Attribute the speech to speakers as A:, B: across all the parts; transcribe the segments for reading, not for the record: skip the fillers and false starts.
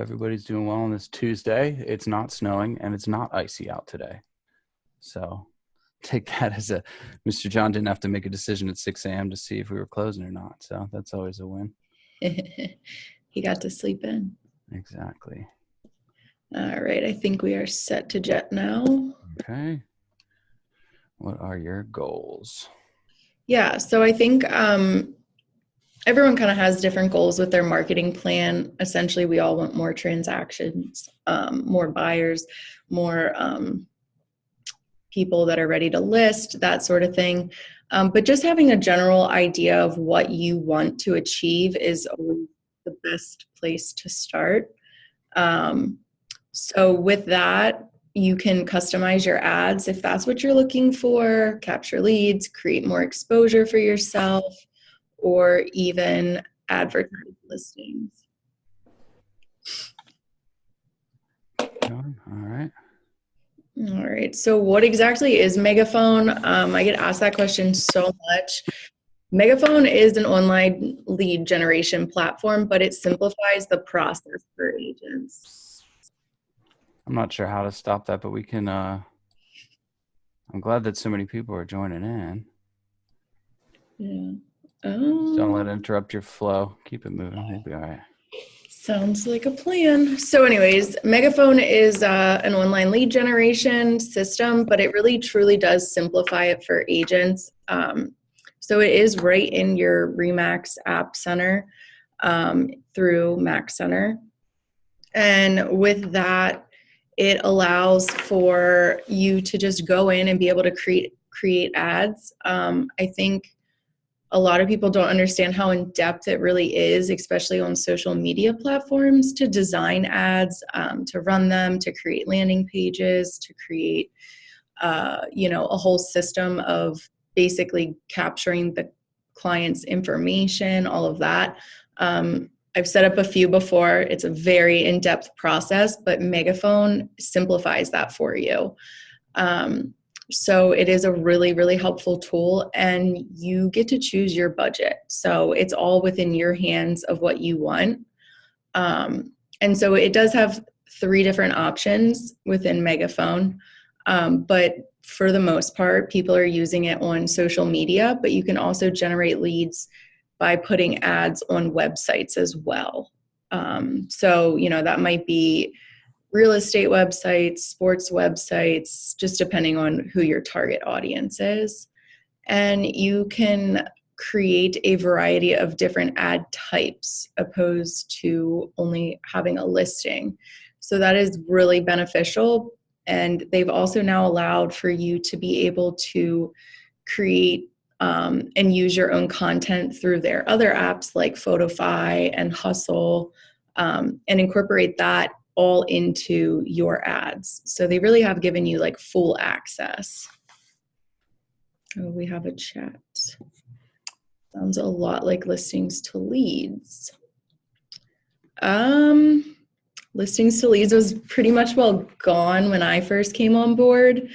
A: everybody's doing well on this Tuesday. It's not snowing and it's not icy out today. So take that as a Mr. John didn't have to make a decision at 6 a.m. to see if we were closing or not. So that's always a win.
B: He got to sleep in.
A: Exactly.
B: All right. I think we are set to jet now.
A: Okay. What are your goals?
B: Yeah. So I think everyone kind of has different goals with their marketing plan. Essentially, we all want more transactions, more buyers, more people that are ready to list, that sort of thing. But just having a general idea of what you want to achieve is always the best place to start. So with that, you can customize your ads if that's what you're looking for, capture leads, create more exposure for yourself, or even advertise listings.
A: All right.
B: All right. So what exactly is Megaphone? I get asked that question so much. Megaphone is an online lead generation platform, but it simplifies the process for agents.
A: I'm not sure how to stop that, but we can, I'm glad that so many people are joining in.
B: Yeah.
A: Just don't let it interrupt your flow. Keep it moving. We'll be all right.
B: Sounds like a plan. So anyways, Megaphone is an online lead generation system, but it really truly does simplify it for agents. So it is right in your Remax App Center through Max Center. And with that, it allows for you to just go in and be able to create ads. I think a lot of people don't understand how in depth it really is, especially on social media platforms, to design ads, to run them, to create landing pages, to create, a whole system of basically capturing the client's information, all of that. I've set up a few before. It's a very in-depth process, but Megaphone simplifies that for you. So it is a really, really helpful tool, and you get to choose your budget. So it's all within your hands of what you want. And so it does have 3 different options within Megaphone. But for the most part, people are using it on social media, but you can also generate leads by putting ads on websites as well. So, that might be real estate websites, sports websites, just depending on who your target audience is. And you can create a variety of different ad types opposed to only having a listing. So that is really beneficial. And they've also now allowed for you to be able to create and use your own content through their other apps like Photify and Hustle, and incorporate that all into your ads. So they really have given you like full access. Oh, we have a chat. Sounds a lot like listings to leads. Listings to leads was pretty much gone when I first came on board.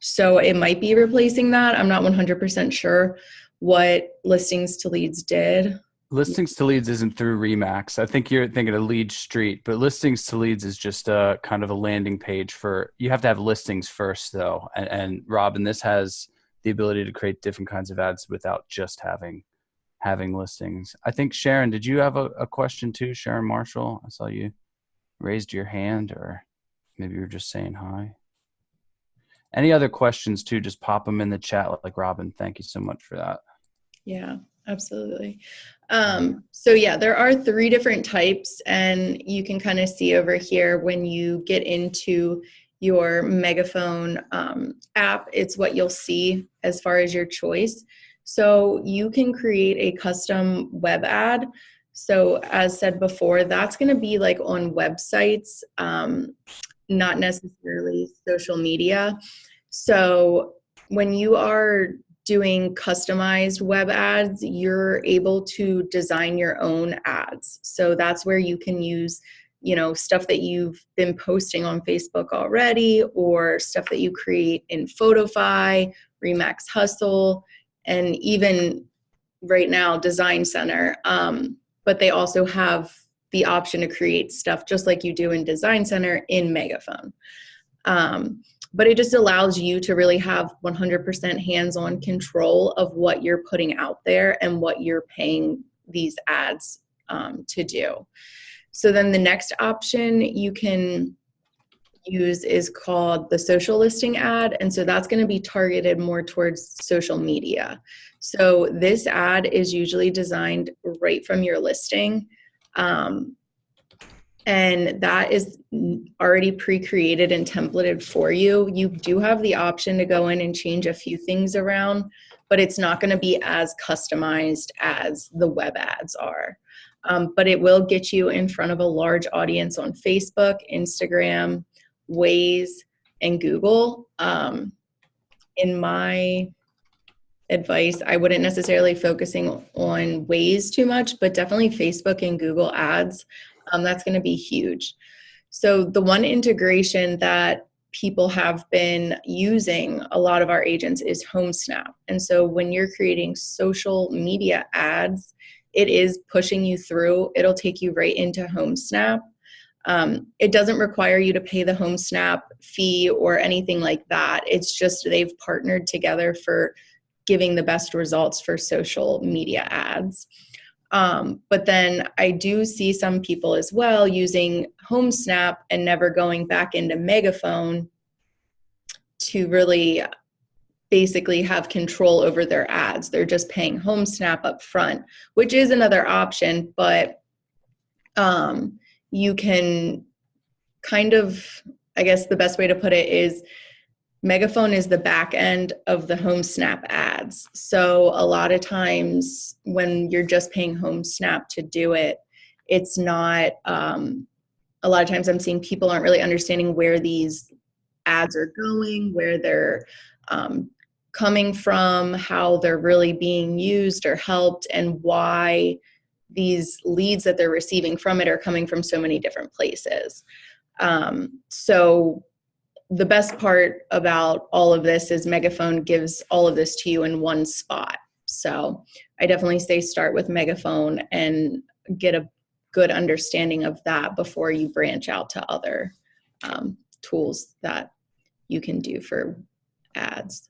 B: So it might be replacing that. I'm not 100% sure what listings to leads did.
A: Listings to leads isn't through Remax. I think you're thinking of Lead Street, but listings to leads is just a kind of a landing page for, you have to have listings first though. And Robin, this has the ability to create different kinds of ads without just having listings. I think Sharon, did you have a question too? Sharon Marshall, I saw you raised your hand, or maybe you were just saying hi. Any other questions too, just pop them in the chat like Robin. Thank you so much for that.
B: Yeah, absolutely. So yeah, there are 3 different types, and you can kind of see over here when you get into your Megaphone app, it's what you'll see as far as your choice. So you can create a custom web ad. So as said before, that's going to be like on websites, not necessarily social media. So when you are doing customized web ads, you're able to design your own ads. So that's where you can use, stuff that you've been posting on Facebook already, or stuff that you create in Photify, Remax Hustle, and even right now Design Center. But they also have the option to create stuff just like you do in Design Center in Megaphone. But it just allows you to really have 100% hands-on control of what you're putting out there and what you're paying these ads to do. So then the next option you can use is called the social listing ad. And so that's going to be targeted more towards social media. So this ad is usually designed right from your listing. And that is already pre-created and templated for you. You do have the option to go in and change a few things around, but it's not going to be as customized as the web ads are. But it will get you in front of a large audience on Facebook, Instagram, Waze, and Google. In my advice, I wouldn't necessarily focusing on Waze too much, but definitely Facebook and Google ads. That's going to be huge. So the one integration that people have been using, a lot of our agents, is HomeSnap. And so when you're creating social media ads, it is pushing you through. It'll take you right into HomeSnap. It doesn't require you to pay the HomeSnap fee or anything like that. It's just they've partnered together for giving the best results for social media ads. But then I do see some people as well using HomeSnap and never going back into Megaphone to really basically have control over their ads. They're just paying HomeSnap up front, which is another option, but you can kind of, I guess the best way to put it is Megaphone is the back end of the HomeSnap ads. So a lot of times when you're just paying HomeSnap to do it, it's not, a lot of times I'm seeing people aren't really understanding where these ads are going, where they're coming from, how they're really being used or helped, and why these leads that they're receiving from it are coming from so many different places. So the best part about all of this is Megaphone gives all of this to you in one spot. So I definitely say start with Megaphone and get a good understanding of that before you branch out to other tools that you can do for ads.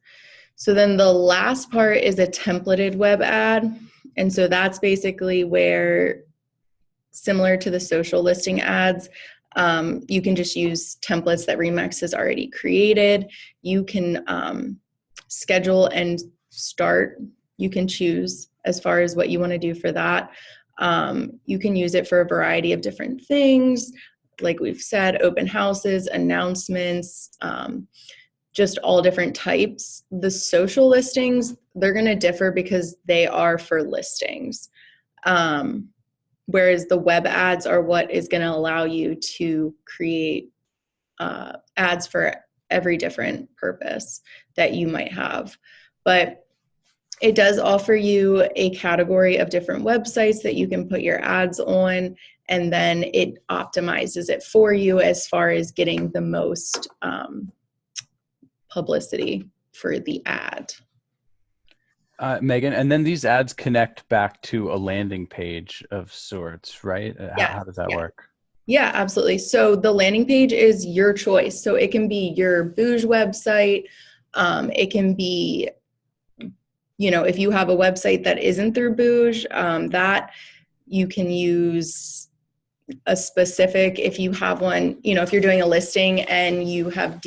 B: So then the last part is a templated web ad. And so that's basically where, similar to the social listing ads, you can just use templates that Remax has already created. You can schedule and start. You can choose as far as what you want to do for that. You can use it for a variety of different things. Like we've said, open houses, announcements, just all different types. The social listings, they're going to differ because they are for listings. Whereas the web ads are what is going to allow you to create ads for every different purpose that you might have. But it does offer you a category of different websites that you can put your ads on, and then it optimizes it for you as far as getting the most publicity for the ad.
A: Megan, and then these ads connect back to a landing page of sorts, right? How does that work?
B: Yeah, absolutely. So the landing page is your choice. So it can be your Bouge website. It can be, if you have a website that isn't through Bouge, that you can use a specific, if you have one, if you're doing a listing and you have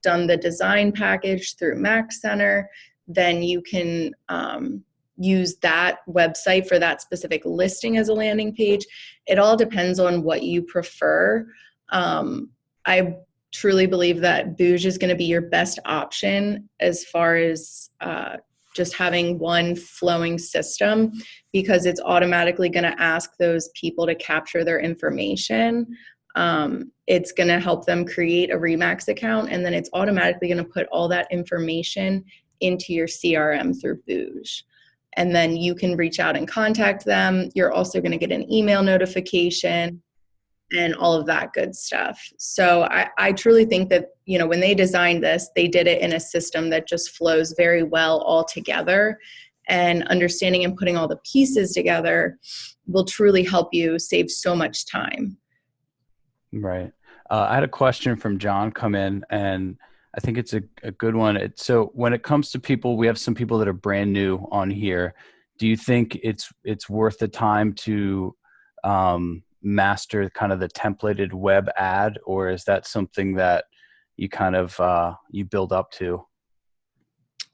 B: done the design package through Max Center, then you can use that website for that specific listing as a landing page. It all depends on what you prefer. I truly believe that Bouge is going to be your best option as far as just having one flowing system, because it's automatically going to ask those people to capture their information. It's going to help them create a Remax account, and then it's automatically going to put all that information into your CRM through Bouge. And then you can reach out and contact them. You're also going to get an email notification and all of that good stuff. So I truly think that, when they designed this, they did it in a system that just flows very well all together. and understanding and putting all the pieces together will truly help you save so much time.
A: Right. I had a question from John come in, and I think it's a good one. So when it comes to people, we have some people that are brand new on here. Do you think it's worth the time to master kind of the templated web ad, or is that something that you kind of you build up to?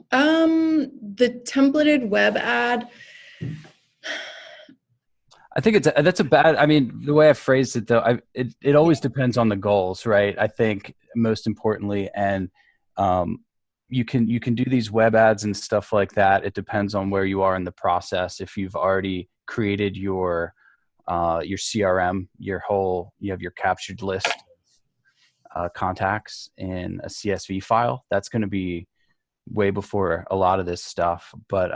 B: The templated web ad.
A: I think that's a bad. I mean, the way I phrased it though, it always depends on the goals, right? I think most importantly, and you can do these web ads and stuff like that. It depends on where you are in the process. If you've already created your CRM, you have your captured list contacts in a CSV file. That's going to be way before a lot of this stuff, but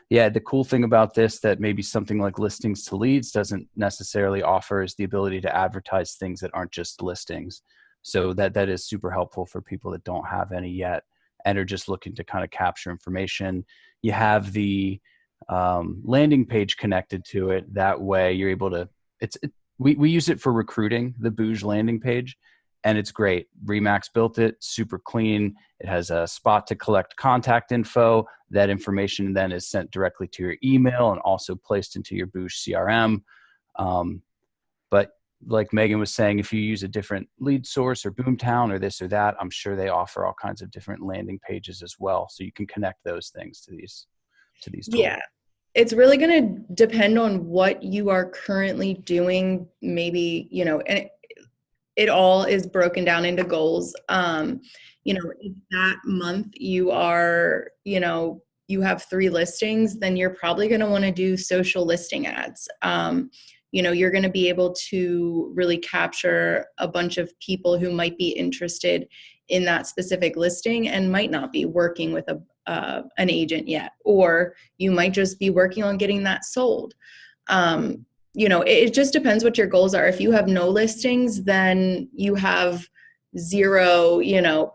A: yeah, the cool thing about this that maybe something like listings to leads doesn't necessarily offer is the ability to advertise things that aren't just listings. So that is super helpful for people that don't have any yet and are just looking to kind of capture information. You have the landing page connected to it. That way you're able to, we use it for recruiting, the Booge landing page, and it's great. Remax built it, super clean. It has a spot to collect contact info. That information then is sent directly to your email and also placed into your Boosh CRM. But like Megan was saying, if you use a different lead source or Boomtown or this or that, I'm sure they offer all kinds of different landing pages as well. So you can connect those things to these tools.
B: Yeah. It's really going to depend on what you are currently doing. Maybe, and it all is broken down into goals. If that month you are, you have 3 listings, then you're probably going to want to do social listing ads. You're going to be able to really capture a bunch of people who might be interested in that specific listing and might not be working with an agent yet, or you might just be working on getting that sold. It just depends what your goals are. If you have no listings, then you have zero,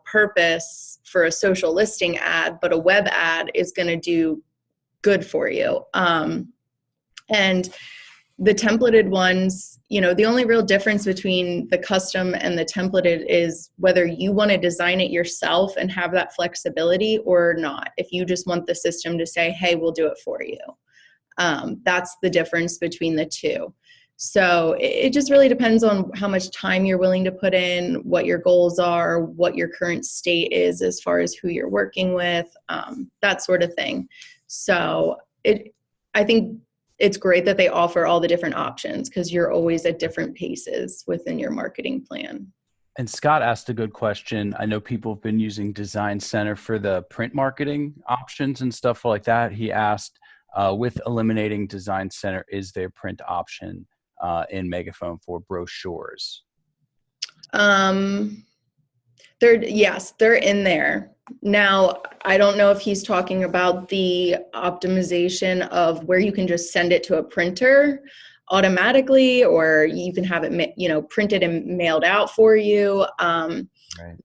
B: purpose for a social listing ad, but a web ad is going to do good for you. And the templated ones, the only real difference between the custom and the templated is whether you want to design it yourself and have that flexibility or not. If you just want the system to say, hey, we'll do it for you. That's the difference between the two. So it just really depends on how much time you're willing to put in, what your goals are, what your current state is as far as who you're working with, that sort of thing. So I think it's great that they offer all the different options because you're always at different paces within your marketing plan.
A: And Scott asked a good question. I know people have been using Design Center for the print marketing options and stuff like that. He asked, with eliminating Design Center, is there print option in Megaphone for brochures?
B: Yes, they're in there. Now, I don't know if he's talking about the optimization of where you can just send it to a printer automatically, or you can have it, printed and mailed out for you.
A: Right.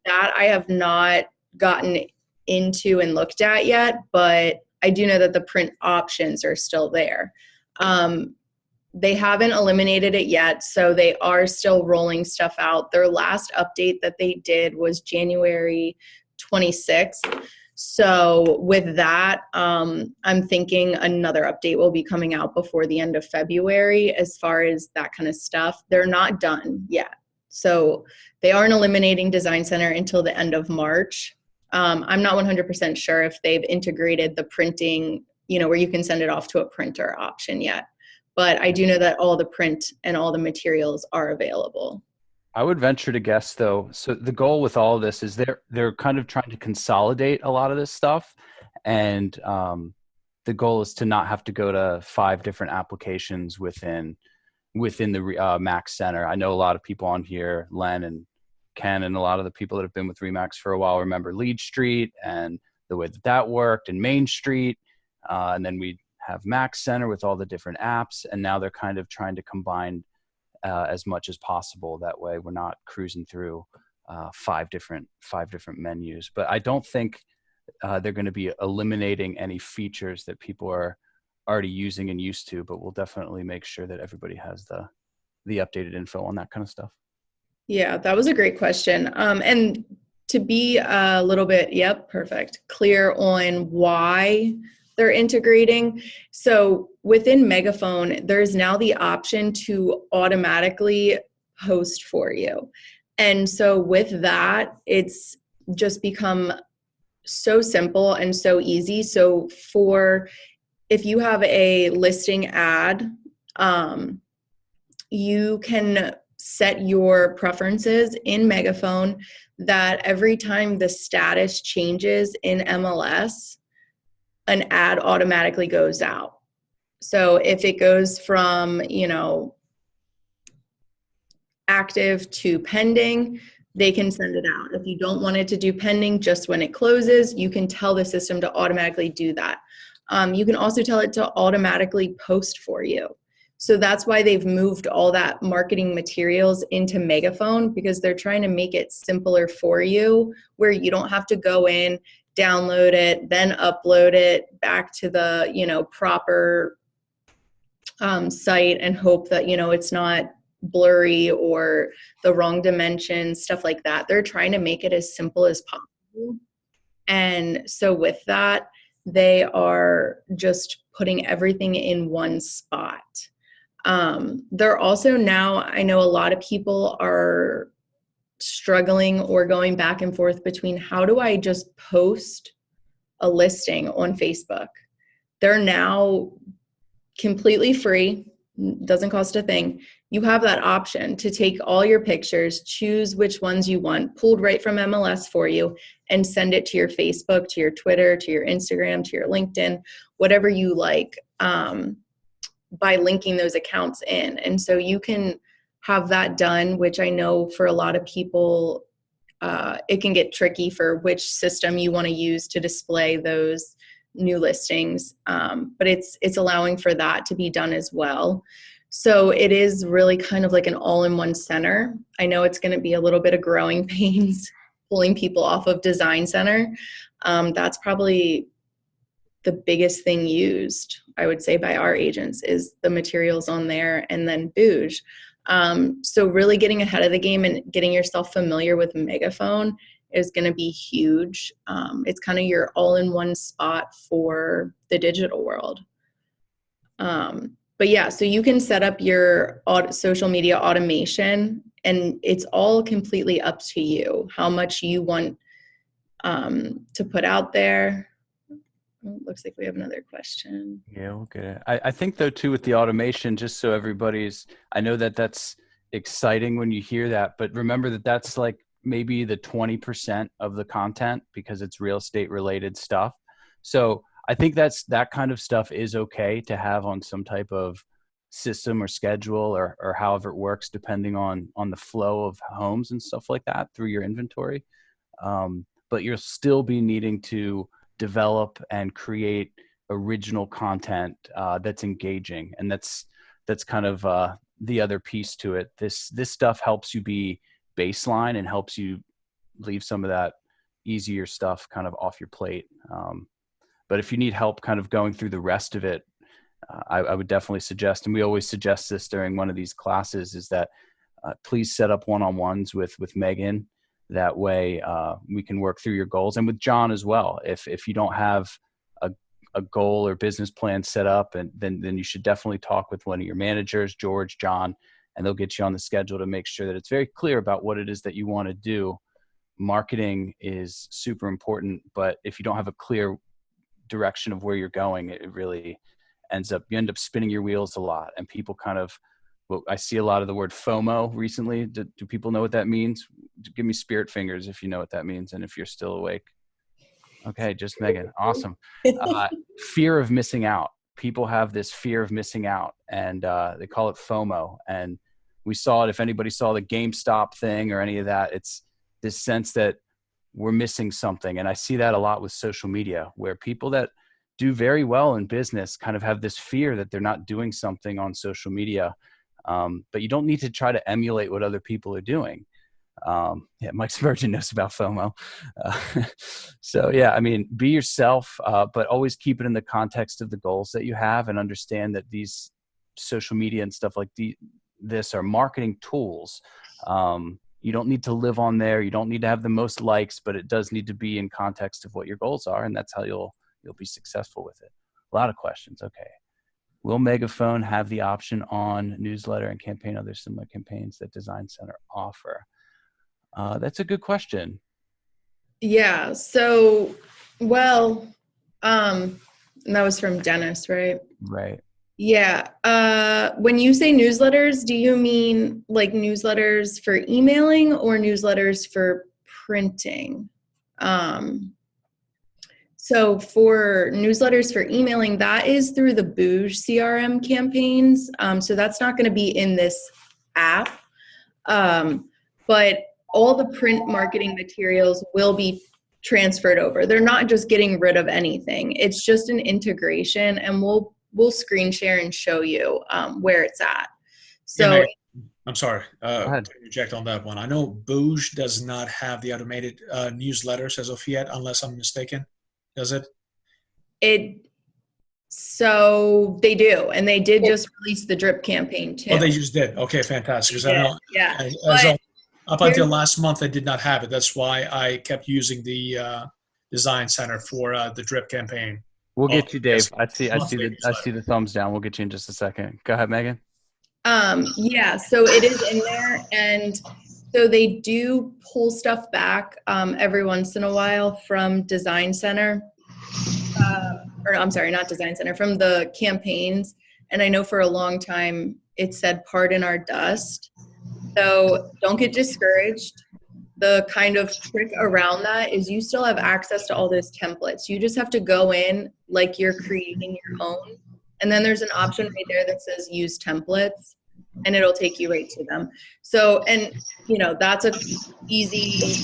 B: That I have not gotten into and looked at yet, but I do know that the print options are still there. They haven't eliminated it yet, so they are still rolling stuff out. Their last update that they did was January 26th. So with that, I'm thinking another update will be coming out before the end of February as far as that kind of stuff. They're not done yet. So they aren't eliminating Design Center until the end of March. I'm not 100% sure if they've integrated the printing, where you can send it off to a printer option yet. But I do know that all the print and all the materials are available.
A: I would venture to guess though. So the goal with all of this is they're kind of trying to consolidate a lot of this stuff, and the goal is to not have to go to 5 different applications within the Max Center. I know a lot of people on here, Len and Ken, and a lot of the people that have been with Remax for a while remember Lead Street and the way that worked, and Main Street, and then we have Max Center with all the different apps, and now they're kind of trying to combine as much as possible. That way we're not cruising through 5 different menus. But I don't think they're going to be eliminating any features that people are already using and used to, but we'll definitely make sure that everybody has the updated info on that kind of stuff.
B: Yeah, that was a great question. And to be a little bit, perfect, clear on why they're integrating. So within Megaphone, there's now the option to automatically post for you. And so with that, it's just become so simple and so easy. So if you have a listing ad, you can set your preferences in Megaphone that every time the status changes in MLS, an ad automatically goes out. So if it goes from, active to pending, they can send it out. If you don't want it to do pending, just when it closes, you can tell the system to automatically do that. You can also tell it to automatically post for you. So that's why they've moved all that marketing materials into Megaphone, because they're trying to make it simpler for you, where you don't have to go in, download it, then upload it back to the, proper site and hope that, it's not blurry or the wrong dimensions, stuff like that. They're trying to make it as simple as possible. And so with that, they are just putting everything in one spot. They're also now, I know a lot of people are struggling or going back and forth between how do I just post a listing on Facebook? They're now completely free, doesn't cost a thing. You have that option to take all your pictures, choose which ones you want, pulled right from MLS for you, and send it to your Facebook, to your Twitter, to your Instagram, to your LinkedIn, whatever you like, by linking those accounts in. And so you can have that done, which I know for a lot of people, it can get tricky for which system you want to use to display those new listings. But it's allowing for that to be done as well. So it is really kind of like an all-in-one center. I know it's going to be a little bit of growing pains pulling people off of Design Center. That's probably the biggest thing used, I would say, by our agents is the materials on there, and then Booge. So really getting ahead of the game and getting yourself familiar with Megaphone is going to be huge. It's kind of your all-in-one spot for the digital world. But yeah, so you can set up your social media automation, and it's all completely up to you how much you want to put out there. Oh, looks like we have another question.
A: Yeah, we'll get it. I think though too with the automation, just so everybody's, I know that that's exciting when you hear that, but remember that that's like maybe the 20% of the content because it's real estate related stuff. So I think that kind of stuff is okay to have on some type of system or schedule or however it works, depending on the flow of homes and stuff like that through your inventory. But you'll still be needing to develop and create original content that's engaging, and that's kind of the other piece to it. This stuff helps you be baseline and helps you leave some of that easier stuff kind of off your plate. But if you need help kind of going through the rest of it, I would definitely suggest, and we always suggest this during one of these classes, is that please set up one-on-ones with Megan. That way we can work through your goals, and with John as well. If you don't have a goal or business plan set up, and then you should definitely talk with one of your managers, George, John, and they'll get you on the schedule to make sure that it's very clear about what it is that you want to do. Marketing is super important, but if you don't have a clear direction of where you're going, it really you end up spinning your wheels a lot. And people kind of, well, I see a lot of the word FOMO recently. Do people know what that means? Give me spirit fingers if you know what that means, and if you're still awake. Okay, just Megan. Awesome. Fear of missing out. People have this fear of missing out, and they call it FOMO. And we saw it, if anybody saw the GameStop thing or any of that, it's this sense that we're missing something. And I see that a lot with social media, where people that do very well in business kind of have this fear that they're not doing something on social media. But you don't need to try to emulate what other people are doing. Yeah, Mike Spurgeon knows about FOMO. Uh, so yeah, I mean, be yourself, but always keep it in the context of the goals that you have, and understand that these social media and stuff like this are marketing tools. You don't need to live on there. You don't need to have the most likes, but it does need to be in context of what your goals are, and that's how you'll be successful with it. A lot of questions. Okay. Will Megaphone have the option on newsletter and campaign other similar campaigns that Design Center offer? That's a good question.
B: Yeah. So, well, and that was from Dennis, right?
A: Right.
B: Yeah. When you say newsletters, do you mean like newsletters for emailing or newsletters for printing? So for newsletters for emailing, that is through the Booge CRM campaigns. So that's not going to be in this app. But all the print marketing materials will be transferred over. They're not just getting rid of anything. It's just an integration, and we'll screen share and show you where it's at.
C: Yeah,
B: So
C: I'm sorry.
A: Go ahead.
C: To interject on that one. I know Booge does not have the automated newsletters as of yet, unless I'm mistaken. Does it?
B: So they do, and they did just release the drip campaign too.
C: Oh, they just did. Okay, fantastic. Because I know,
B: Yeah.
C: up until last month, I did not have it. That's why I kept using the Design Center for the drip campaign.
A: We'll get you, Dave.
C: Yes.
A: I see the thumbs down. We'll get you in just a second. Go ahead, Megan.
B: Yeah, so it is in there, and so they do pull stuff back every once in a while from Design Center. Or I'm sorry, not Design Center, from the campaigns. And I know for a long time it said pardon our dust. So don't get discouraged. The kind of trick around that is you still have access to all those templates. You just have to go in like you're creating your own. And then there's an option right there that says use templates, and it'll take you right to them. So, and that's a easy,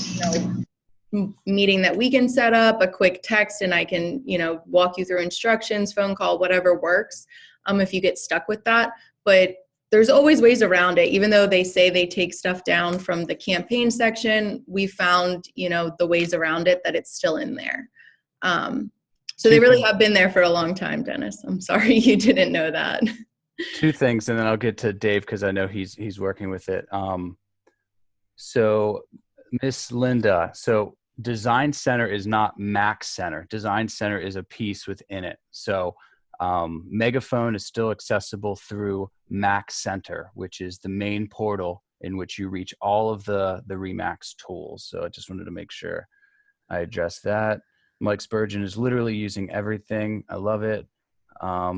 B: meeting that we can set up, a quick text, and I can, walk you through instructions, phone call, whatever works, if you get stuck with that. But there's always ways around it. Even though they say they take stuff down from the campaign section, we found, the ways around it, that it's still in there. So they really have been there for a long time, Dennis. I'm sorry you didn't know that.
A: Two things, and then I'll get to Dave because I know he's working with it. So Miss Linda, so Design Center is not Mac Center. Design Center is a piece within it. So Megaphone is still accessible through Mac Center, which is the main portal in which you reach all of the Remax tools. So I just wanted to make sure I addressed that. Mike Spurgeon is literally using everything. I love it. All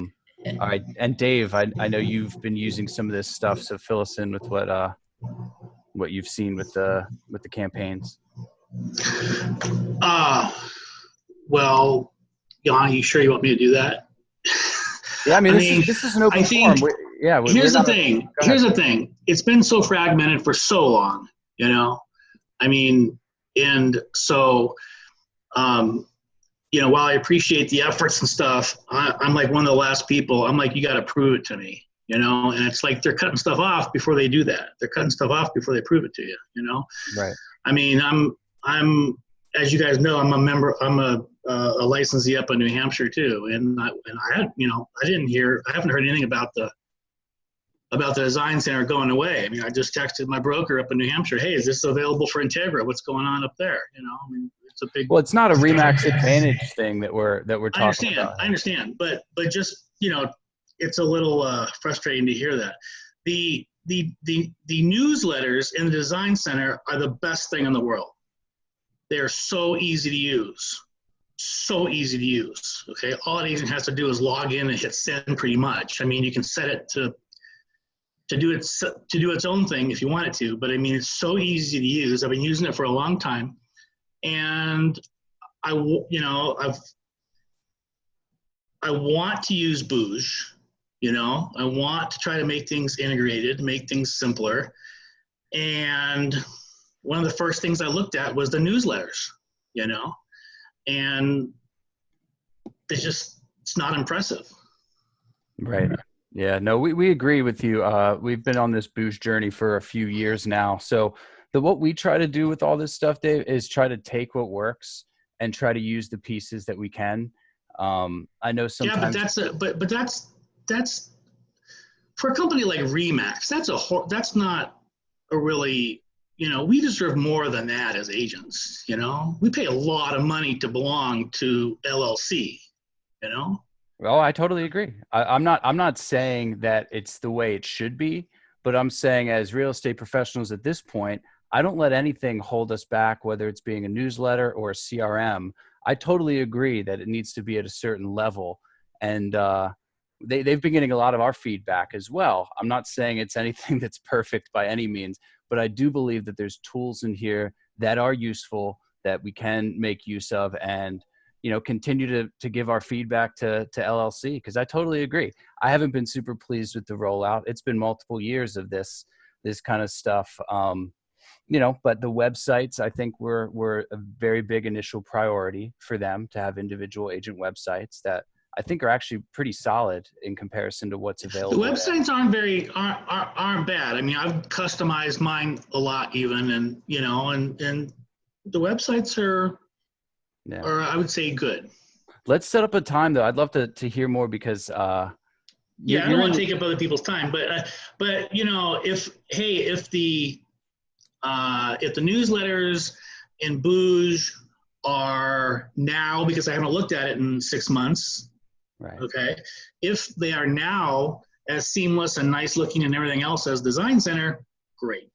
A: right, and Dave, I know you've been using some of this stuff, so fill us in with what you've seen with the campaigns.
D: Well, Jan, you sure you want me to do that?
A: Yeah, I mean, this is an open forum.
D: Here's the thing. Here's the thing. It's been so fragmented for so long, I mean, and so, while I appreciate the efforts and stuff, I'm like one of the last people. I'm like, you got to prove it to me, and it's like they're cutting stuff off before they do that. They're cutting stuff off before they prove it to you,
A: Right.
D: I mean, I'm, as you guys know, I'm a member, I'm a licensee up in New Hampshire too. And I had, I haven't heard anything about the Design Center going away. I mean, I just texted my broker up in New Hampshire, hey, is this available for Integra? What's going on up there? I mean, it's a big.
A: Well, it's not a Remax Advantage thing that we're talking about.
D: I understand, but just it's a little frustrating to hear that. The newsletters in the Design Center are the best thing in the world. They are so easy to use. So easy to use. Okay, all an agent has to do is log in and hit send. Pretty much. I mean, you can set it to do its own thing if you want it to, but I mean, it's so easy to use. I've been using it for a long time, and I want to use Booge. I want to try to make things integrated, make things simpler. And one of the first things I looked at was the newsletters, and it's not impressive.
A: Right. Yeah, no, we agree with you. We've been on this Boost journey for a few years now. So what we try to do with all this stuff, Dave, is try to take what works and try to use the pieces that we can. I know sometimes.
D: Yeah, but that's for a company like Remax. That's not a really, we deserve more than that as agents. We pay a lot of money to belong to LLC.
A: Well, I totally agree. I'm not saying that it's the way it should be, but I'm saying as real estate professionals at this point, I don't let anything hold us back, whether it's being a newsletter or a CRM. I totally agree that it needs to be at a certain level. And they've been getting a lot of our feedback as well. I'm not saying it's anything that's perfect by any means, but I do believe that there's tools in here that are useful that we can make use of and, continue to give our feedback to LLC, because I totally agree. I haven't been super pleased with the rollout. It's been multiple years of this kind of stuff. But the websites, I think were a very big initial priority for them to have individual agent websites that I think are actually pretty solid in comparison to what's available.
D: The websites aren't bad. I mean, I've customized mine a lot even, and and the websites are I would say good.
A: Let's set up a time though. I'd love to hear more because
D: I don't want to take up other people's time, but if the newsletters in Booge are now, because I haven't looked at it in 6 months,
A: right?
D: Okay, if they are now as seamless and nice looking and everything else as Design Center, great.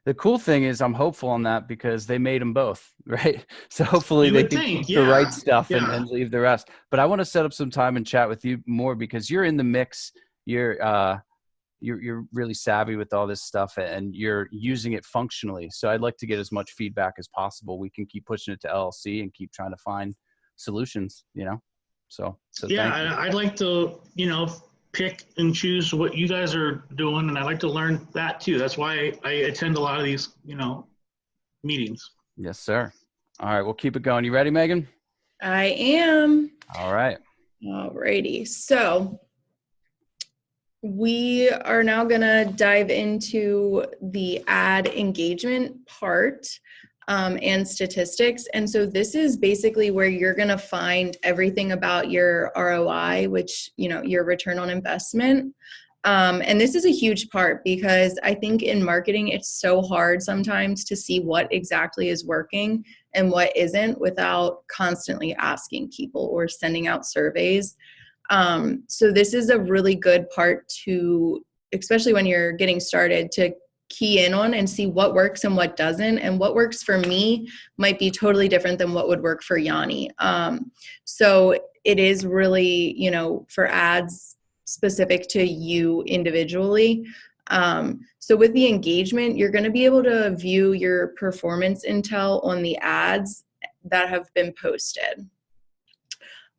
A: The cool thing is I'm hopeful on that because they made them both, right? So hopefully they can keep the right stuff and leave the rest. But I want to set up some time and chat with you more because you're in the mix. You're really savvy with all this stuff and you're using it functionally. So I'd like to get as much feedback as possible. We can keep pushing it to LLC and keep trying to find solutions, So
D: yeah, I'd like to, pick and choose what you guys are doing, and I like to learn that too. That's why I attend a lot of these, meetings.
A: Yes, sir. All right, we'll keep it going. You ready, Megan?
B: I am.
A: All right.
B: All righty. So we are now going to dive into the ad engagement part and statistics. And so this is basically where you're going to find everything about your ROI, which, your return on investment. And this is a huge part because I think in marketing, it's so hard sometimes to see what exactly is working and what isn't without constantly asking people or sending out surveys. So this is a really good part to, especially when you're getting started, to key in on and see what works and what doesn't. And what works for me might be totally different than what would work for Yanni. So it is really, for ads specific to you individually. So with the engagement, you're going to be able to view your performance intel on the ads that have been posted.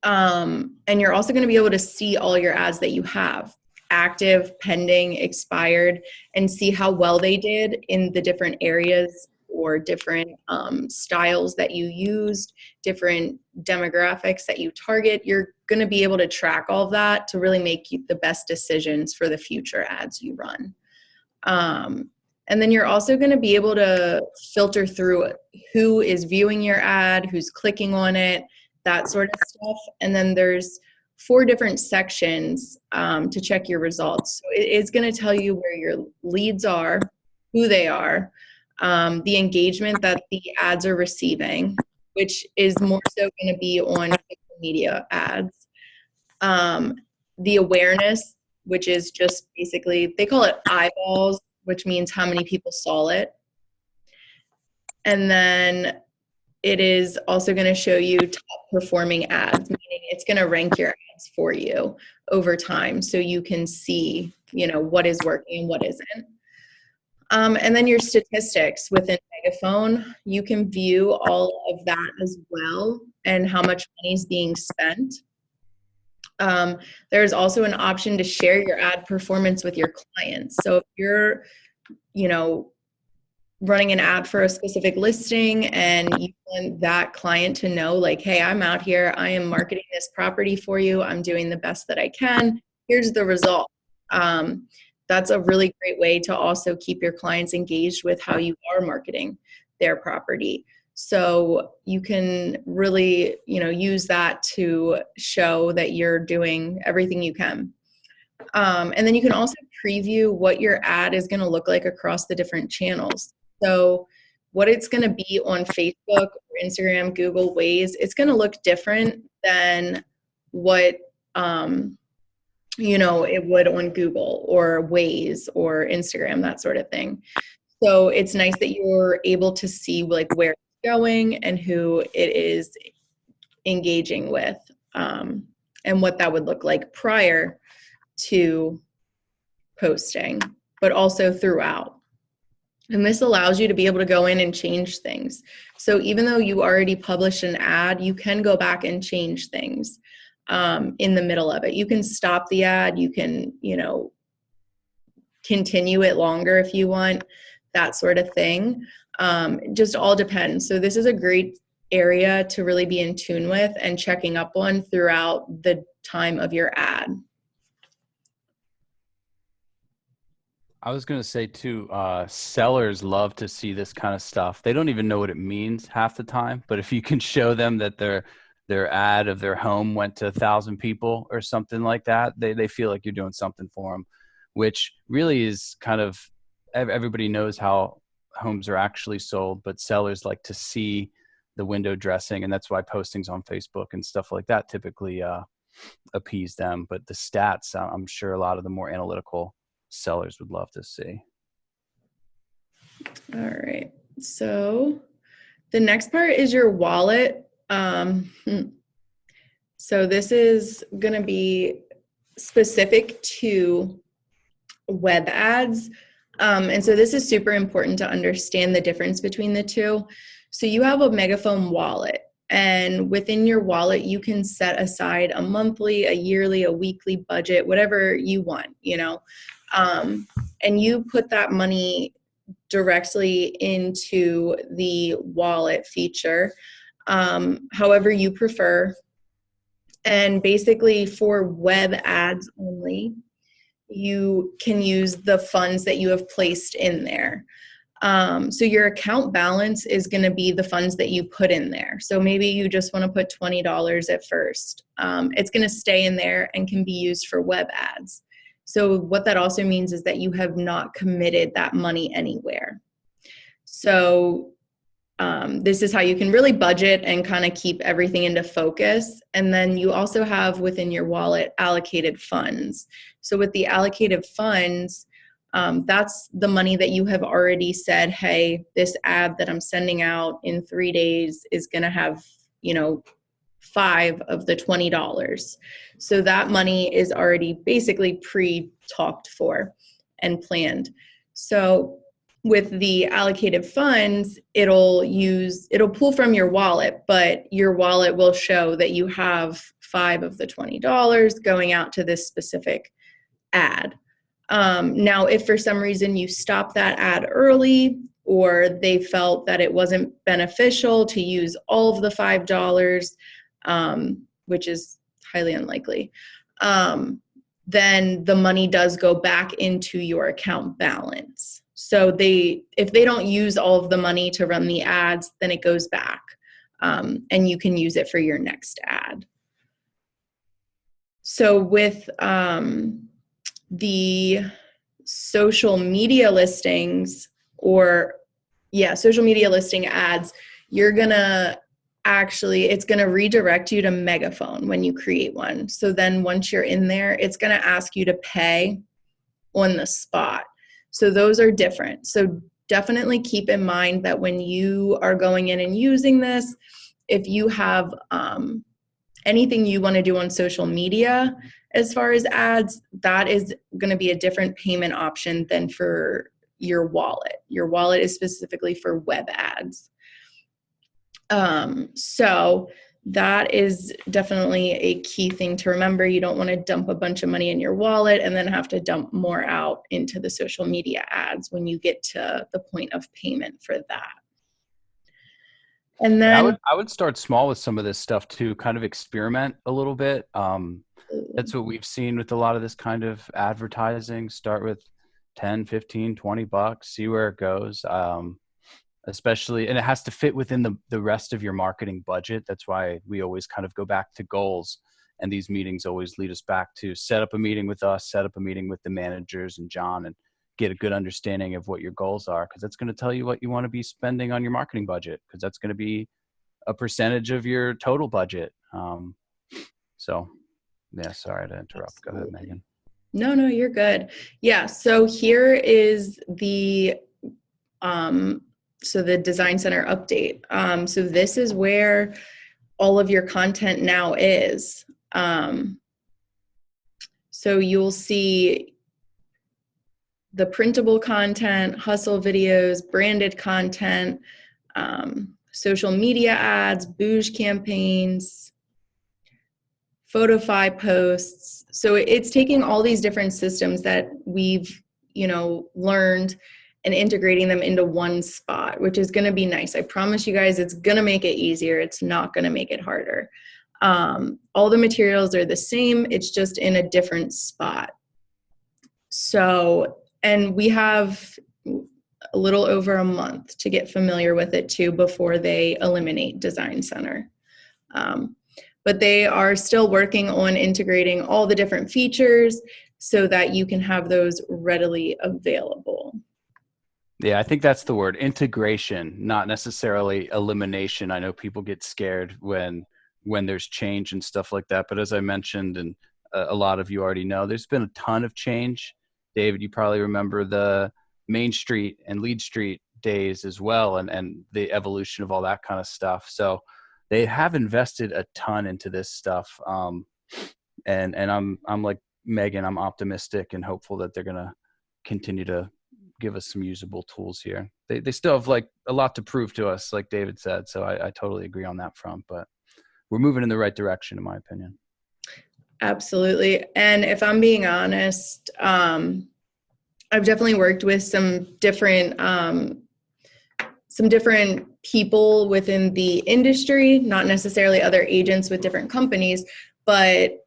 B: And you're also going to be able to see all your ads that you have, active, pending, expired, and see how well they did in the different areas or different styles that you used, different demographics that you target. You're going to be able to track all of that to really make the best decisions for the future ads you run. And then you're also going to be able to filter through who is viewing your ad, who's clicking on it, that sort of stuff. And then there's 4 different sections to check your results. So it is going to tell you where your leads are, who they are, the engagement that the ads are receiving, which is more so going to be on social media ads, the awareness, which is just basically, they call it eyeballs, which means how many people saw it. And then it is also going to show you top performing ads, meaning it's going to rank your ads for you over time so you can see, what is working and what isn't. And then your statistics within Megaphone, you can view all of that as well and how much money is being spent. There's also an option to share your ad performance with your clients. So if you're, running an ad for a specific listing and you want that client to know, like, hey, I'm out here, I am marketing this property for you, I'm doing the best that I can, here's the result. that's a really great way to also keep your clients engaged with how you are marketing their property. So you can really, use that to show that you're doing everything you can. And then you can also preview what your ad is going to look like across the different channels. So what it's going to be on Facebook or Instagram, Google, Waze, it's going to look different than what, it would on Google or Waze or Instagram, that sort of thing. So it's nice that you're able to see like where it's going and who it is engaging with, and what that would look like prior to posting, but also throughout. And this allows you to be able to go in and change things. So even though you already published an ad, you can go back and change things in the middle of it. You can stop the ad. You can, continue it longer if you want, that sort of thing. It just all depends. So this is a great area to really be in tune with and checking up on throughout the time of your ad.
A: I was going to say too, sellers love to see this kind of stuff. They don't even know what it means half the time, but if you can show them that their ad of their home went to 1,000 people or something like that, they feel like you're doing something for them, which really is kind of, everybody knows how homes are actually sold, but sellers like to see the window dressing, and that's why postings on Facebook and stuff like that typically appease them. But the stats, I'm sure a lot of the more analytical sellers would love to see.
B: All right. So the next part is your wallet. So this is going to be specific to web ads. And so this is super important to understand the difference between the two. So you have a Megaphone wallet, and within your wallet, you can set aside a monthly, a yearly, a weekly budget, whatever you want, and you put that money directly into the wallet feature, however you prefer. And basically for web ads only, you can use the funds that you have placed in there. So your account balance is going to be the funds that you put in there. So maybe you just want to put $20 at first. It's going to stay in there and can be used for web ads. So what that also means is that you have not committed that money anywhere. So this is how you can really budget and kind of keep everything into focus. And then you also have within your wallet allocated funds. So with the allocated funds, that's the money that you have already said, hey, this ad that I'm sending out in 3 days is going to have, 5 of the $20. So that money is already basically pre-talked for and planned. So with the allocated funds, it'll pull from your wallet, but your wallet will show that you have 5 of the $20 going out to this specific ad. Now, if for some reason you stop that ad early, or they felt that it wasn't beneficial to use all of the $5, which is highly unlikely, then the money does go back into your account balance. So if they don't use all of the money to run the ads, then it goes back, and you can use it for your next ad. So with the social media listings social media listing ads, it's going to redirect you to Megaphone when you create one. So then once you're in there, it's going to ask you to pay on the spot. So those are different. So definitely keep in mind that when you are going in and using this, if you have anything you want to do on social media as far as ads, that is going to be a different payment option than for your wallet. Your wallet is specifically for web ads. So that is definitely a key thing to remember. You don't want to dump a bunch of money in your wallet and then have to dump more out into the social media ads when you get to the point of payment for that. And then
A: I would start small with some of this stuff too, kind of experiment a little bit. That's what we've seen with a lot of this kind of advertising. Start with 10, 15, $20, see where it goes. Especially, and it has to fit within the rest of your marketing budget. That's why we always kind of go back to goals. And these meetings always lead us back to set up a meeting with us, set up a meeting with the managers and John, and get a good understanding of what your goals are. Cause that's going to tell you what you want to be spending on your marketing budget. Cause that's going to be a percentage of your total budget. So yeah, sorry to interrupt. Go ahead, Megan.
B: No, you're good. Yeah. So here is the design center update. So this is where all of your content now is. So you'll see the printable content, hustle videos, branded content, social media ads, bouge campaigns, Photofy posts. So it's taking all these different systems that we've, learned and integrating them into one spot, which is going to be nice. I promise you guys, it's going to make it easier. It's not going to make it harder. All the materials are the same. It's just in a different spot. So, and we have a little over a month to get familiar with it too before they eliminate Design Center. But they are still working on integrating all the different features so that you can have those readily available.
A: Yeah, I think that's the word, integration, not necessarily elimination. I know people get scared when there's change and stuff like that. But as I mentioned, and a lot of you already know, there's been a ton of change. David, you probably remember the Main Street and Lead Street days as well, and the evolution of all that kind of stuff. So they have invested a ton into this stuff. And I'm like Megan, I'm optimistic and hopeful that they're going to continue to give us some usable tools here. They still have like a lot to prove to us, like David said. So I totally agree on that front, but we're moving in the right direction, in my opinion.
B: Absolutely. And if I'm being honest, I've definitely worked with some different people within the industry, not necessarily other agents with different companies, but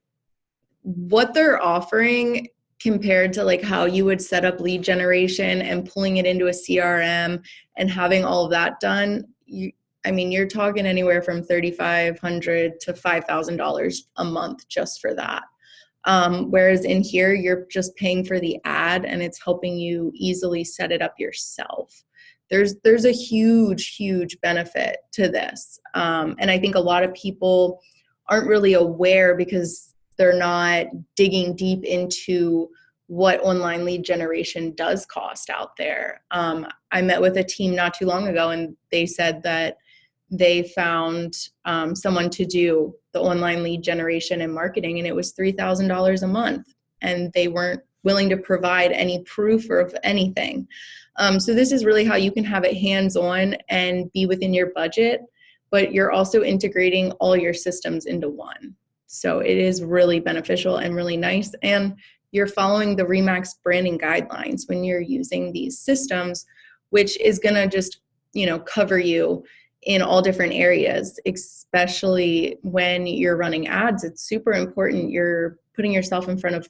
B: what they're offering compared to like how you would set up lead generation and pulling it into a CRM and having all of that done, you're talking anywhere from $3,500 to $5,000 a month just for that. Whereas in here, you're just paying for the ad and it's helping you easily set it up yourself. There's a huge benefit to this. And I think a lot of people aren't really aware because they're not digging deep into what online lead generation does cost out there. I met with a team not too long ago and they said that they found someone to do the online lead generation and marketing, and it was $3,000 a month, and they weren't willing to provide any proof of anything. So this is really how you can have it hands-on and be within your budget, but you're also integrating all your systems into one. So it is really beneficial and really nice, and you're following the RE/MAX branding guidelines when you're using these systems, which is going to just, cover you in all different areas, especially when you're running ads. It's super important. You're putting yourself in front of,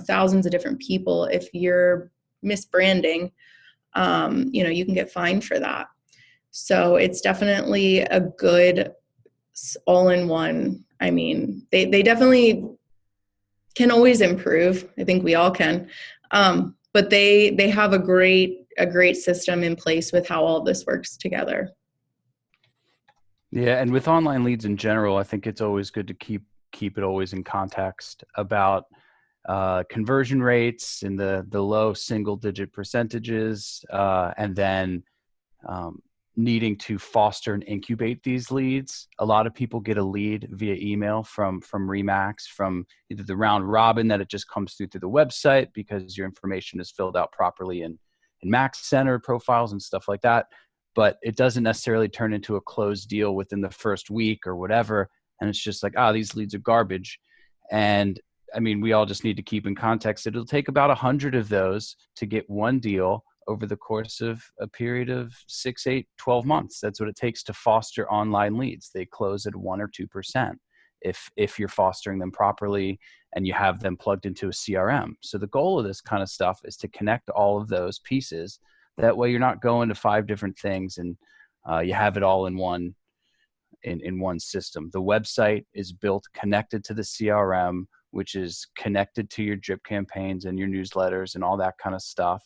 B: thousands of different people. If you're misbranding, you can get fined for that. So it's definitely a good all-in-one. They definitely can always improve. I think we all can. But they have a great system in place with how all this works together.
A: Yeah, and with online leads in general, I think it's always good to keep it always in context about conversion rates in the low single-digit percentages, and then needing to foster and incubate these leads. A lot of people get a lead via email from RE/MAX, from either the round robin that it just comes through the website because your information is filled out properly in Max Center profiles and stuff like that. But it doesn't necessarily turn into a closed deal within the first week or whatever. And it's just like, these leads are garbage. And we all just need to keep in context. It'll take about 100 of those to get one deal over the course of a period of 6, 8, 12 months. That's what it takes to foster online leads. They close at 1 or 2%. if you're fostering them properly and you have them plugged into a CRM. So the goal of this kind of stuff is to connect all of those pieces. That way you're not going to 5 different things, and you have it all in one system. The website is built connected to the CRM, which is connected to your drip campaigns and your newsletters and all that kind of stuff,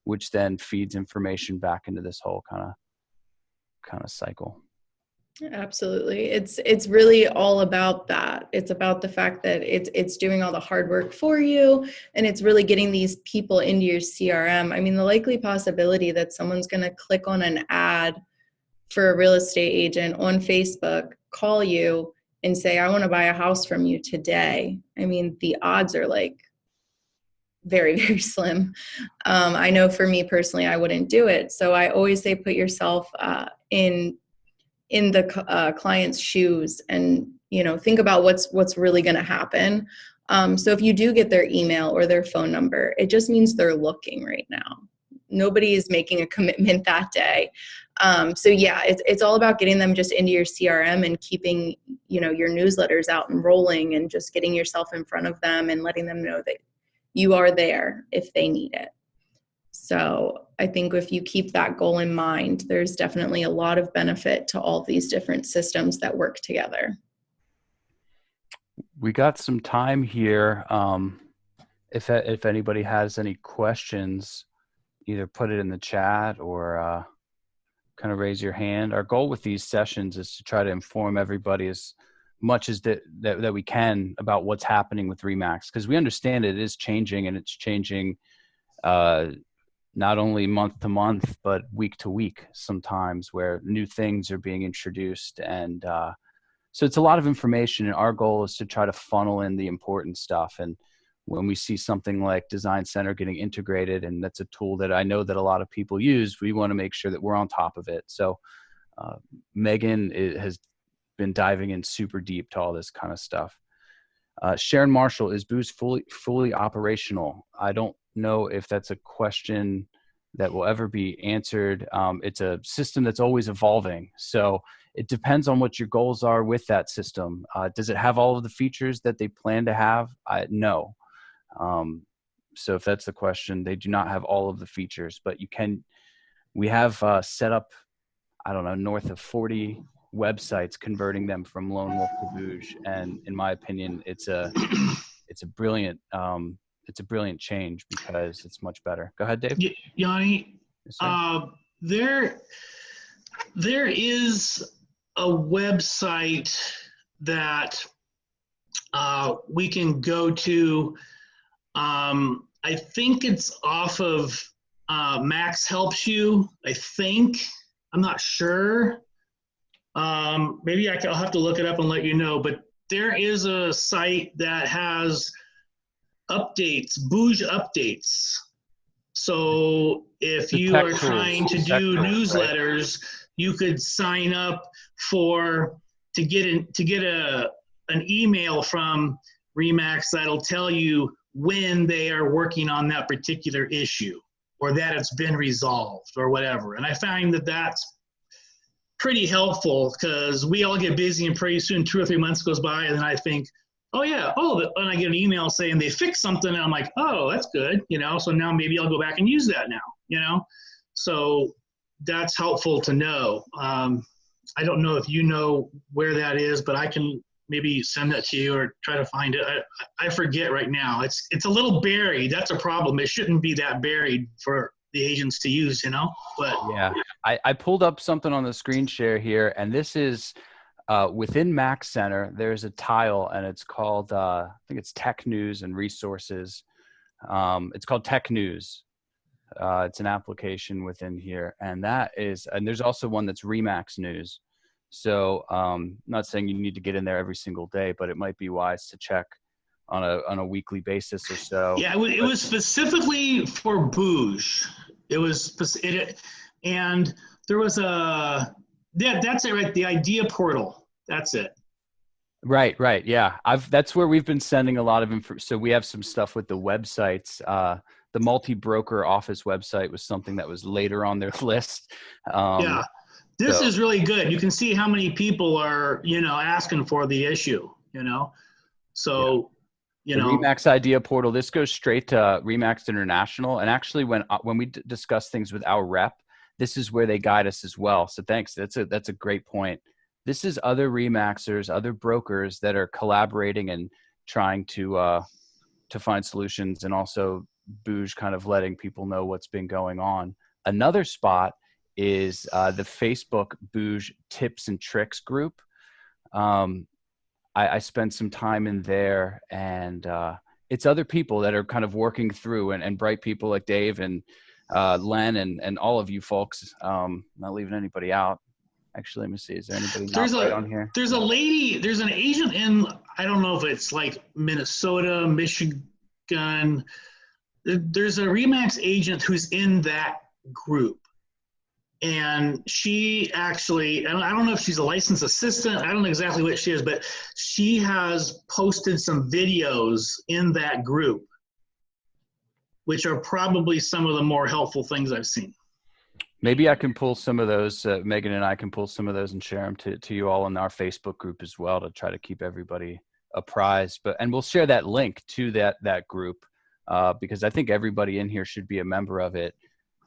A: which then feeds information back into this whole kind of cycle.
B: Absolutely. It's really all about that. It's about the fact that it's doing all the hard work for you, and it's really getting these people into your CRM. I mean, the likely possibility that someone's going to click on an ad for a real estate agent on Facebook, call you and say, I want to buy a house from you today. I mean, the odds are like very, very slim. I know for me personally, I wouldn't do it. So I always say, put yourself in the client's shoes, and think about what's really going to happen. So if you do get their email or their phone number, it just means they're looking right now. Nobody is making a commitment that day. So yeah, it's all about getting them just into your CRM and keeping your newsletters out and rolling, and just getting yourself in front of them and letting them know that you are there if they need it. So I think if you keep that goal in mind, there's definitely a lot of benefit to all these different systems that work together.
A: We got some time here. If anybody has any questions, either put it in the chat or kind of raise your hand. Our goal with these sessions is to try to inform everybody as much as that we can about what's happening with RE/MAX, because we understand it is changing, and it's changing not only month to month, but week to week sometimes, where new things are being introduced. And so it's a lot of information, and our goal is to try to funnel in the important stuff. And when we see something like Design Center getting integrated, and that's a tool that I know that a lot of people use, we want to make sure that we're on top of it. So Megan has been diving in super deep to all this kind of stuff. Sharon Marshall, is Boost fully operational? I don't know if that's a question that will ever be answered. It's a system that's always evolving. So it depends on what your goals are with that system. Does it have all of the features that they plan to have? No. So if that's the question, they do not have all of the features, but we have set up, I don't know, north of 40 websites, converting them from Lone Wolf to Booge. And in my opinion, it's a brilliant change, because it's much better. Go ahead, Dave.
D: Yanni,
A: Yes,
D: there is a website that we can go to. I think it's off of Max Helps You. I think. I'm not sure. Maybe I'll have to look it up and let you know. But there is a site that has updates, Booge updates. So if you are trying to do newsletters, right, you could sign up to get an email from RE/MAX that'll tell you when they are working on that particular issue, or that it's been resolved or whatever. And I find that that's pretty helpful, because we all get busy, and pretty soon 2 or 3 months goes by, and then I think, and I get an email saying they fixed something, and I'm like, oh, that's good, so now maybe I'll go back and use that now, so that's helpful to know. I don't know if you know where that is, but I can maybe send that to you or try to find it. I forget right now. It's a little buried. That's a problem. It shouldn't be that buried for the agents to use, but
A: yeah, I pulled up something on the screen share here, and this is within Max Center. There's a tile, and it's called I think it's Tech News and Resources. It's called Tech News. It's an application within here, and there's also one that's RE/MAX News. So I'm not saying you need to get in there every single day, but it might be wise to check on a weekly basis or so.
D: Yeah, it was specifically for Booge. And there was that's it, right? The idea portal. That's it.
A: Right. Yeah. That's where we've been sending a lot of info. So we have some stuff with the websites. The multi-broker office website was something that was later on their list.
D: Yeah. This is really good. You can see how many people are, asking for the issue. you know? So, you
A: The
D: know,
A: Remax Idea Portal, this goes straight to Remax International. And actually when we discuss things with our rep, this is where they guide us as well. So thanks. That's a great point. This is other Remaxers, other brokers that are collaborating and trying to find solutions, and also Booge kind of letting people know what's been going on. Another spot is the Facebook Booge Tips and Tricks group. I spent some time in there, and it's other people that are kind of working through, and bright people like Dave and Len and all of you folks. Not leaving anybody out. Actually, let me see. Is there anybody not right on here?
D: There's a lady, there's an agent in, I don't know if it's like Minnesota, Michigan. There's a Remax agent who's in that group. And she actually, I don't know if she's a licensed assistant. I don't know exactly what she is, but she has posted some videos in that group, which are probably some of the more helpful things I've seen.
A: Maybe I can pull some of those, Megan and I can pull some of those and share them to you all in our Facebook group as well, to try to keep everybody apprised. And we'll share that link to that group because I think everybody in here should be a member of it.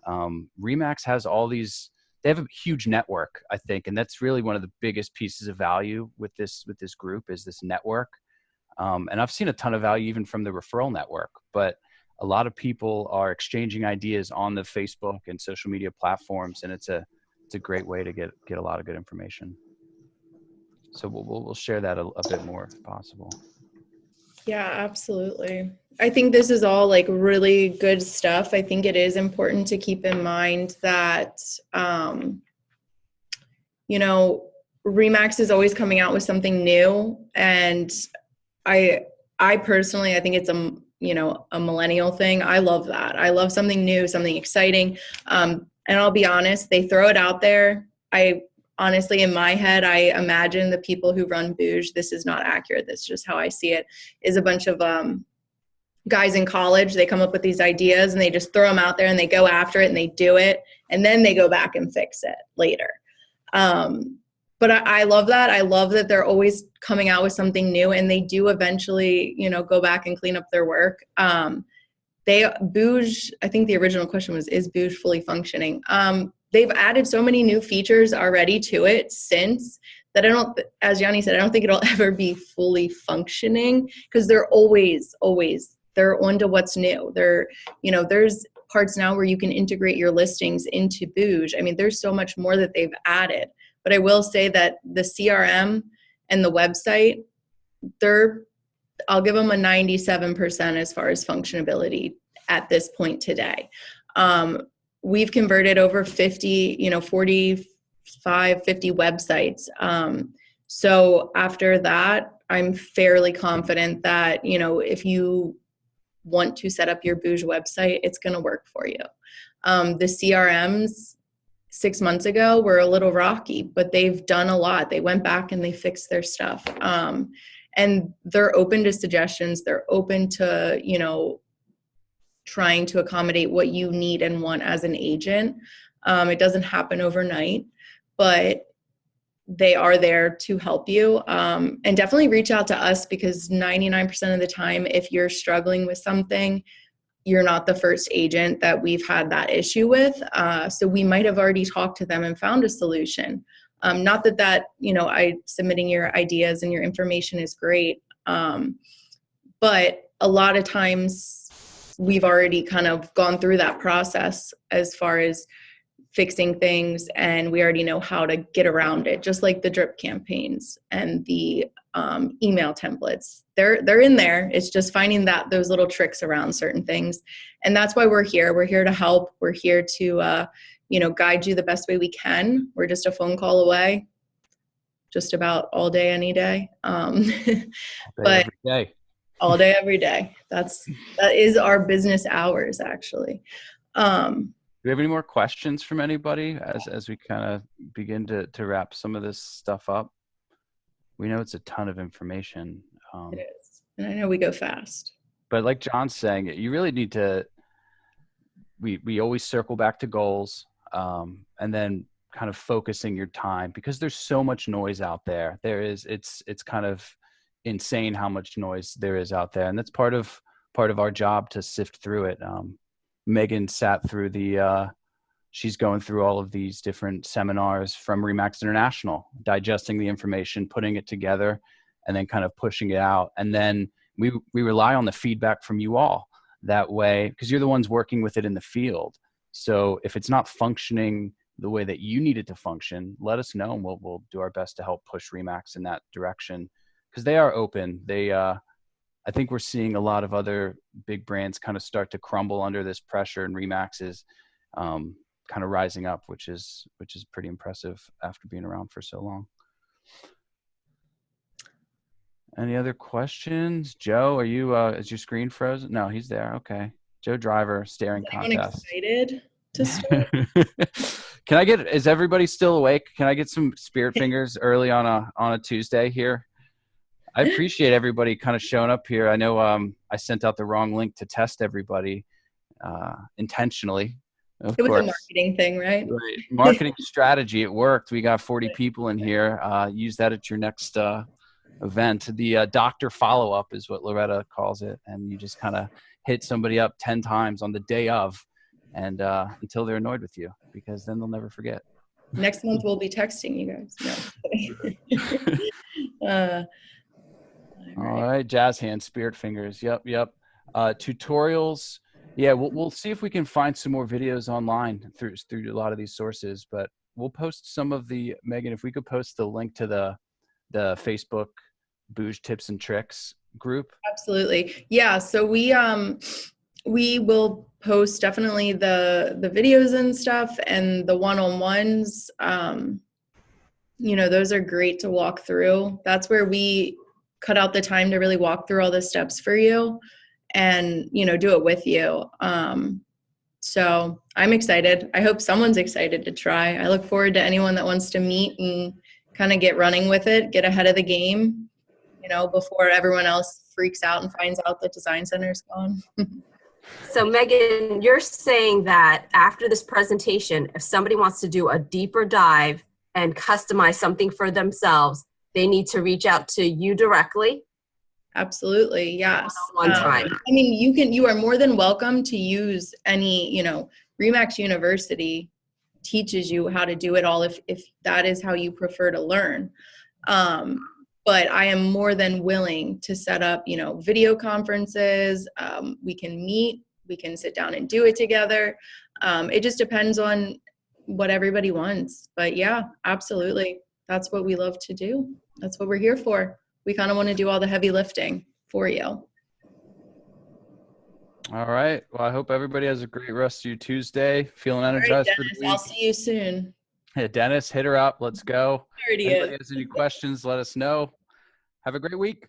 A: Remax has all these, they have a huge network, I think, and that's really one of the biggest pieces of value with this group is this network. And I've seen a ton of value even from the referral network, but a lot of people are exchanging ideas on the Facebook and social media platforms, and it's a great way to get a lot of good information. So we'll share that a bit more if possible.
B: Yeah, absolutely. I think this is all like really good stuff. I think it is important to keep in mind that, you know, Remax is always coming out with something new. And I personally, I think it's a millennial thing. I love that. I love something new, something exciting. And I'll be honest, they throw it out there. Honestly, in my head, I imagine the people who run Booge, this is not accurate. That's just how I see it, is a bunch of guys in college. They come up with these ideas and they just throw them out there and they go after it and they do it. And then they go back and fix it later. But I love that. I love that they're always coming out with something new, and they do eventually, go back and clean up their work. Booge, I think the original question was, is Booge fully functioning? They've added so many new features already to it since that as Yanni said, I don't think it'll ever be fully functioning, because they're always, they're on to what's new. There's parts now where you can integrate your listings into Booge. I mean, there's so much more that they've added. But I will say that the CRM and the website, I'll give them a 97% as far as functionality at this point today. We've converted over 50, 45, 50 websites. So after that, I'm fairly confident that, if you want to set up your Booge website, it's going to work for you. The CRMs 6 months ago were a little rocky, but they've done a lot. They went back and they fixed their stuff. And they're open to suggestions. They're open to, trying to accommodate what you need and want as an agent. It doesn't happen overnight, but they are there to help you. And definitely reach out to us, because 99% of the time, if you're struggling with something, you're not the first agent that we've had that issue with. So we might have already talked to them and found a solution. Not that, submitting your ideas and your information is great. But a lot of times we've already kind of gone through that process as far as fixing things, and we already know how to get around it, just like the drip campaigns and the email templates. They're in there. It's just finding those little tricks around certain things. And that's why we're here. We're here to help. We're here to, guide you the best way we can. We're just a phone call away, just about all day, any day. But
A: every day.
B: All day, every day. That is our business hours, actually.
A: Do we have any more questions from anybody as we kind of begin to wrap some of this stuff up? We know it's a ton of information.
B: It is. And I know we go fast.
A: But like John's saying, you really need to, we always circle back to goals, and then kind of focusing your time, because there's so much noise out there. It's kind of, insane how much noise there is out there. And that's part of our job to sift through it. Megan sat through she's going through all of these different seminars from Remax International, digesting the information, putting it together, and then kind of pushing it out. And then we rely on the feedback from you all that way, because you're the ones working with it in the field. So if it's not functioning the way that you need it to function, let us know, and we'll do our best to help push Remax in that direction, because they are open. I think we're seeing a lot of other big brands kind of start to crumble under this pressure, and Remax is kind of rising up, which is pretty impressive after being around for so long. Any other questions? Joe, are you is your screen frozen? No, he's there. Okay. Joe Driver staring contest.
B: Excited to start?
A: Is everybody still awake? Can I get some spirit fingers early on a Tuesday here? I appreciate everybody kind of showing up here. I know I sent out the wrong link to test everybody intentionally.
B: It was a marketing thing, right?
A: Right. Marketing strategy. It worked. We got 40 people in here. Use that at your next event. The doctor follow-up is what Loretta calls it. And you just kind of hit somebody up 10 times on the day of, and until they're annoyed with you, because then they'll never forget.
B: Next month we'll be texting you guys. No.
A: All right. Jazz hands, spirit fingers. Yep. Tutorials. Yeah, we'll see if we can find some more videos online through a lot of these sources, but we'll post some of the, Megan, if we could post the link to the Facebook Booze Tips and Tricks group.
B: Absolutely. Yeah. So we will post definitely the videos and stuff, and the one-on-ones. Those are great to walk through. That's where we cut out the time to really walk through all the steps for you and, do it with you. So I'm excited. I hope someone's excited to try. I look forward to anyone that wants to meet and kind of get running with it, get ahead of the game, before everyone else freaks out and finds out the design center's gone.
E: So Megan, you're saying that after this presentation, if somebody wants to do a deeper dive and customize something for themselves, they need to reach out to you directly?
B: Absolutely. Yes.
E: One time.
B: You are more than welcome to use any, Remax University teaches you how to do it all if that is how you prefer to learn. But I am more than willing to set up, video conferences. We can meet, we can sit down and do it together. It just depends on what everybody wants. But yeah, absolutely. That's what we love to do. That's what we're here for. We kind of want to do all the heavy lifting for you.
A: All right. Well, I hope everybody has a great rest of your Tuesday. Feeling energized for the week.
B: I'll see you soon.
A: Yeah, Dennis, hit her up. Let's go.
B: Already
A: If anybody has any questions, let us know. Have a great week.